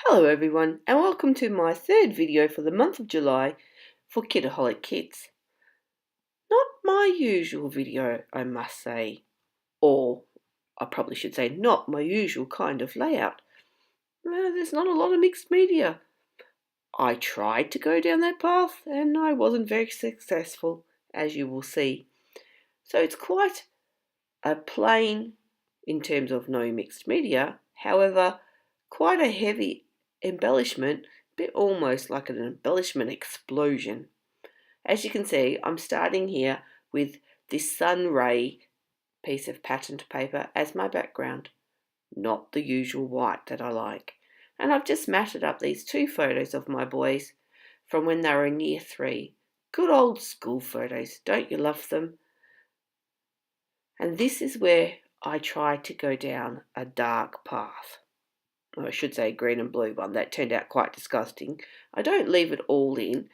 Hello everyone and welcome to my third video for the month of July for Kitaholic Kits. Not my usual video, I must say, or I probably should say not my usual kind of layout. There's not a lot of mixed media. I tried to go down that path and I wasn't very successful, as you will see. So it's quite a plain in terms of no mixed media, however quite a heavy embellishment, bit almost like an embellishment explosion. As you can see, I'm starting here with this sun ray piece of patterned paper as my background, not the usual white that I like. And I've just matted up these two photos of my boys from when they were in year 3. Good old school photos, don't you love them? And this is where I try to go down a dark path. Or I should say green and blue one. That turned out quite disgusting. I don't leave it all in.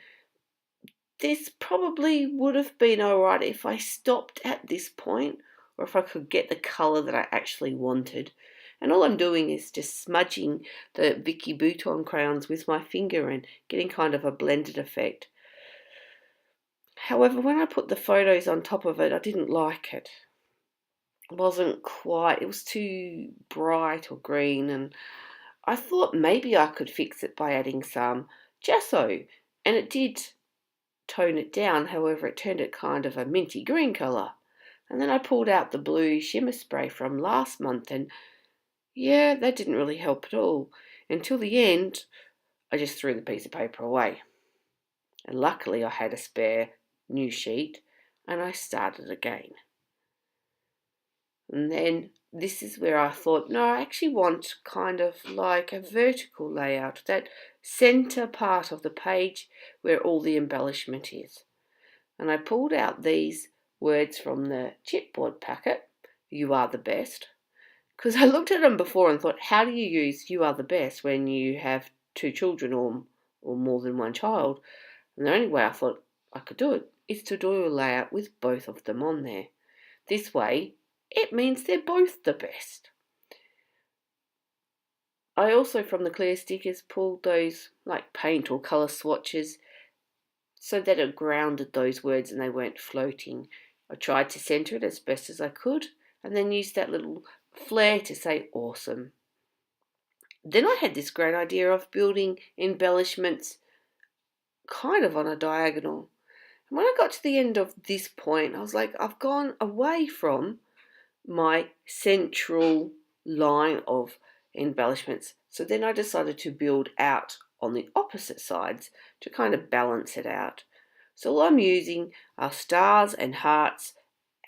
This probably would have been alright if I stopped at this point, or if I could get the colour that I actually wanted. And all I'm doing is just smudging the Vicky Bouton crayons with my finger and getting kind of a blended effect. However, when I put the photos on top of it, I didn't like it. It was too bright or green, and I thought maybe I could fix it by adding some gesso, and it did tone it down. However, it turned it kind of a minty green colour. And then I pulled out the blue shimmer spray from last month, and yeah, that didn't really help at all. Until the end, I just threw the piece of paper away. And luckily I had a spare new sheet, and I started again. And then this is where I thought, no, I actually want kind of like a vertical layout, that center part of the page where all the embellishment is. And I pulled out these words from the chipboard packet, "You are the best," because I looked at them before and thought, how do you use "you are the best" when you have 2 children or more than one child? And the only way I thought I could do it is to do a layout with both of them on there. This way, it means they're both the best. I also, from the clear stickers, pulled those like paint or colour swatches so that it grounded those words and they weren't floating. I tried to centre it as best as I could and then used that little flair to say awesome. Then I had this great idea of building embellishments kind of on a diagonal. And when I got to the end of this point, I was like, I've gone away from my central line of embellishments. So then I decided to build out on the opposite sides to kind of balance it out. So all I'm using are stars and hearts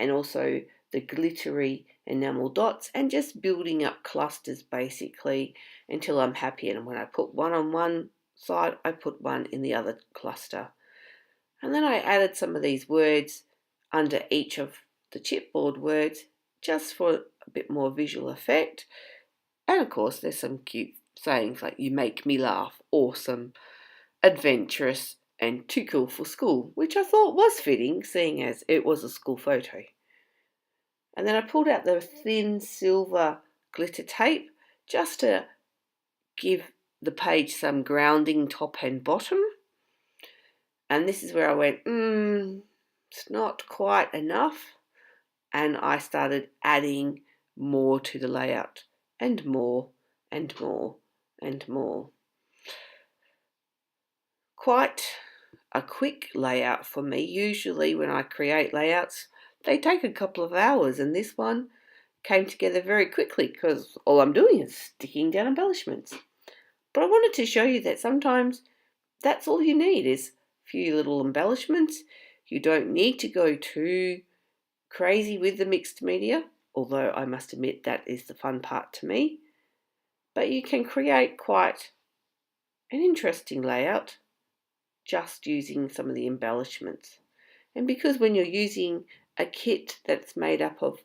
and also the glittery enamel dots, and just building up clusters basically until I'm happy. And when I put one on one side, I put one in the other cluster. And then I added some of these words under each of the chipboard words just for a bit more visual effect. And of course there's some cute sayings like "you make me laugh," "awesome," "adventurous," and "too cool for school," which I thought was fitting seeing as it was a school photo. And then I pulled out the thin silver glitter tape just to give the page some grounding top and bottom. And this is where I went, it's not quite enough. And I started adding more to the layout, and more and more and more. Quite a quick layout for me. Usually when I create layouts, they take a couple of hours, and this one came together very quickly because all I'm doing is sticking down embellishments. But I wanted to show you that sometimes that's all you need is a few little embellishments. You don't need to go too crazy with the mixed media, although I must admit that is the fun part to me. But you can create quite an interesting layout just using some of the embellishments. And because when you're using a kit that's made up of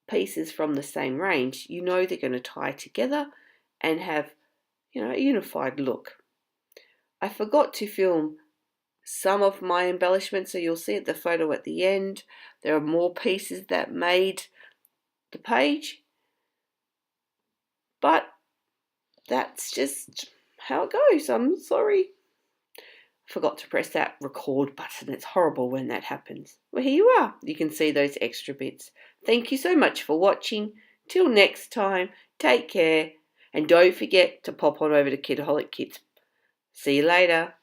pieces from the same range, you know they're going to tie together and have, a unified look. I forgot to film some of my embellishments, so you'll see the photo at the end. There are more pieces that made the page, but that's just how it goes. I'm sorry. Forgot to press that record button. It's horrible when that happens. Well, here you are. You can see those extra bits. Thank you so much for watching. Till next time, take care. And don't forget to pop on over to Kitaholic Kits. See you later.